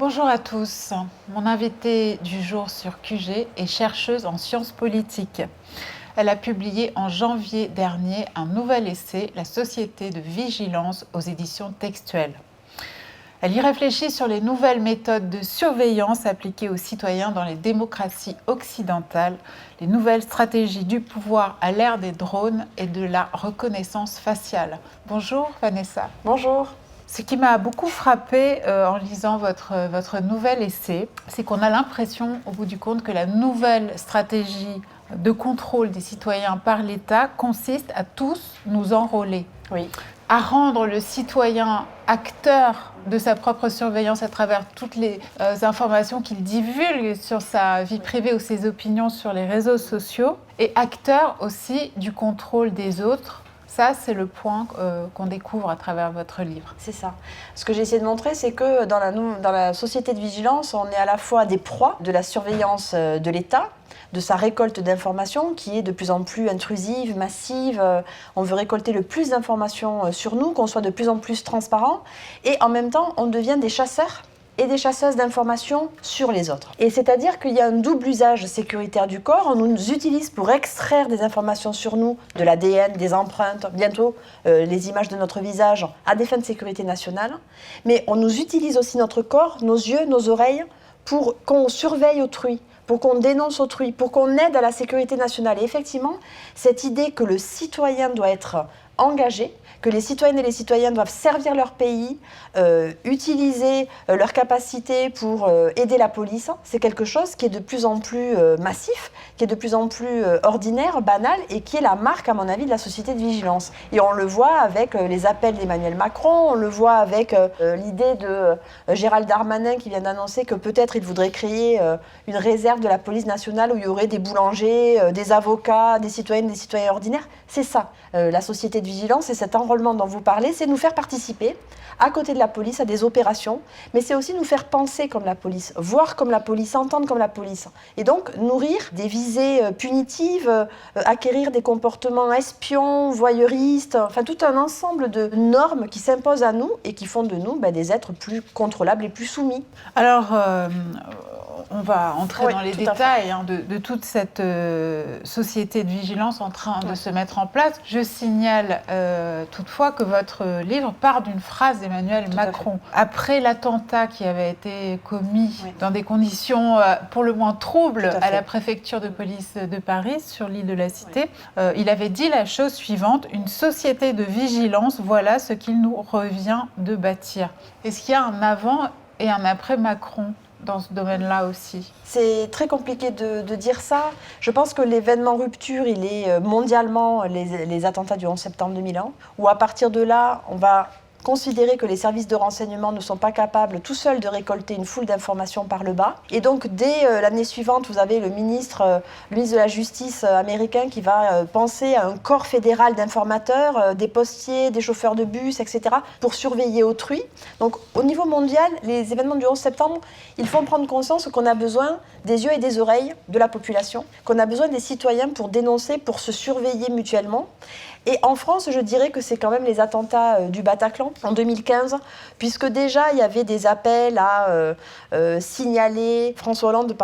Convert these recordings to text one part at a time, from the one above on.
Bonjour à tous. Mon invitée du jour sur QG est chercheuse en sciences politiques. Elle a publié en janvier dernier un nouvel essai, La société de vigilance, aux éditions Textuelles. Elle y réfléchit sur les nouvelles méthodes de surveillance appliquées aux citoyens dans les démocraties occidentales, les nouvelles stratégies du pouvoir à l'ère des drones et de la reconnaissance faciale. Bonjour Vanessa. Bonjour. Ce qui m'a beaucoup frappée en lisant votre nouvel essai, c'est qu'on a l'impression, au bout du compte, que la nouvelle stratégie de contrôle des citoyens par l'État consiste à tous nous enrôler. Oui. À rendre le citoyen acteur de sa propre surveillance à travers toutes les informations qu'il divulgue sur sa vie privée ou ses opinions sur les réseaux sociaux, et acteur aussi du contrôle des autres. Ça, c'est le point qu'on découvre à travers votre livre. C'est ça. Ce que j'ai essayé de montrer, c'est que dans la société de vigilance, on est à la fois des proies de la surveillance de l'État, de sa récolte d'informations qui est de plus en plus intrusive, massive. On veut récolter le plus d'informations sur nous, qu'on soit de plus en plus transparent. Et en même temps, on devient des chasseurs et des chasseuses d'informations sur les autres. Et c'est-à-dire qu'il y a un double usage sécuritaire du corps. On nous utilise pour extraire des informations sur nous, de l'ADN, des empreintes, bientôt les images de notre visage, à des fins de sécurité nationale. Mais on nous utilise aussi notre corps, nos yeux, nos oreilles, pour qu'on surveille autrui, pour qu'on dénonce autrui, pour qu'on aide à la sécurité nationale. Et effectivement, cette idée que le citoyen doit être engagé, que les citoyennes et les citoyens doivent servir leur pays, utiliser leurs capacités pour aider la police, c'est quelque chose qui est de plus en plus massif, qui est de plus en plus ordinaire, banal, et qui est la marque, à mon avis, de la société de vigilance. Et on le voit avec les appels d'Emmanuel Macron, on le voit avec l'idée de Gérald Darmanin qui vient d'annoncer que peut-être il voudrait créer une réserve de la police nationale où il y aurait des boulangers, des avocats, des citoyennes, des citoyens ordinaires. C'est ça, la société de vigilance, et cet enrôlement dont vous parlez, c'est nous faire participer, à côté de la police, à des opérations, mais c'est aussi nous faire penser comme la police, voir comme la police, entendre comme la police. Et donc, nourrir des visées punitives, acquérir des comportements espions, voyeuristes, enfin tout un ensemble de normes qui s'imposent à nous et qui font de nous des êtres plus contrôlables et plus soumis. Alors, on va entrer dans les détails de toute cette société de vigilance en train de se mettre en place. Je signale toutefois que votre livre part d'une phrase d'Emmanuel Macron. Après l'attentat qui avait été commis dans des conditions pour le moins troubles à la préfecture de police de Paris, sur l'île de la Cité, il avait dit la chose suivante: une société de vigilance, voilà ce qu'il nous revient de bâtir. Est-ce qu'il y a un avant et un après Macron dans ce domaine-là aussi? C'est très compliqué de dire ça. Je pense que l'événement rupture, il est mondialement les attentats du 11 septembre 2001, où à partir de là, on va considérer que les services de renseignement ne sont pas capables tout seuls de récolter une foule d'informations par le bas. Et donc, dès l'année suivante, vous avez le ministre de la Justice américain qui va penser à un corps fédéral d'informateurs, des postiers, des chauffeurs de bus, etc., pour surveiller autrui. Donc, au niveau mondial, les événements du 11 septembre, ils font prendre conscience qu'on a besoin des yeux et des oreilles de la population, qu'on a besoin des citoyens pour dénoncer, pour se surveiller mutuellement. Et en France, je dirais que c'est quand même les attentats du Bataclan en 2015, puisque déjà il y avait des appels à signaler. François Hollande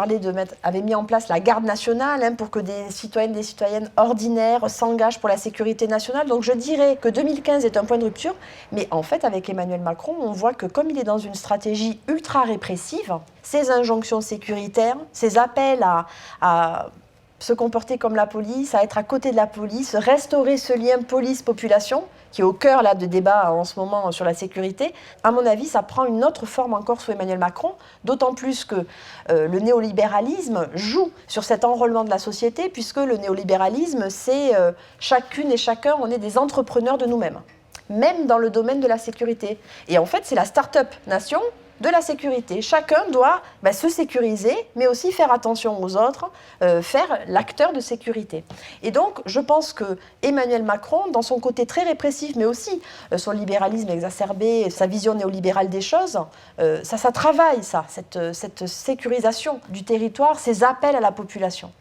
avait mis en place la garde nationale pour que des citoyennes, des citoyennes ordinaires s'engagent pour la sécurité nationale. Donc je dirais que 2015 est un point de rupture, mais en fait avec Emmanuel Macron, on voit que comme il est dans une stratégie ultra répressive, ces injonctions sécuritaires, ces appels à se comporter comme la police, à être à côté de la police, restaurer ce lien police-population, qui est au cœur de débats en ce moment sur la sécurité, à mon avis, ça prend une autre forme encore sous Emmanuel Macron, d'autant plus que le néolibéralisme joue sur cet enrôlement de la société, puisque le néolibéralisme, c'est chacune et chacun, on est des entrepreneurs de nous-mêmes, même dans le domaine de la sécurité. Et en fait, c'est la start-up nation de la sécurité. Chacun doit se sécuriser, mais aussi faire attention aux autres, faire l'acteur de sécurité. Et donc, je pense que Emmanuel Macron, dans son côté très répressif, mais aussi son libéralisme exacerbé, sa vision néolibérale des choses, ça travaille, cette sécurisation du territoire, ces appels à la population.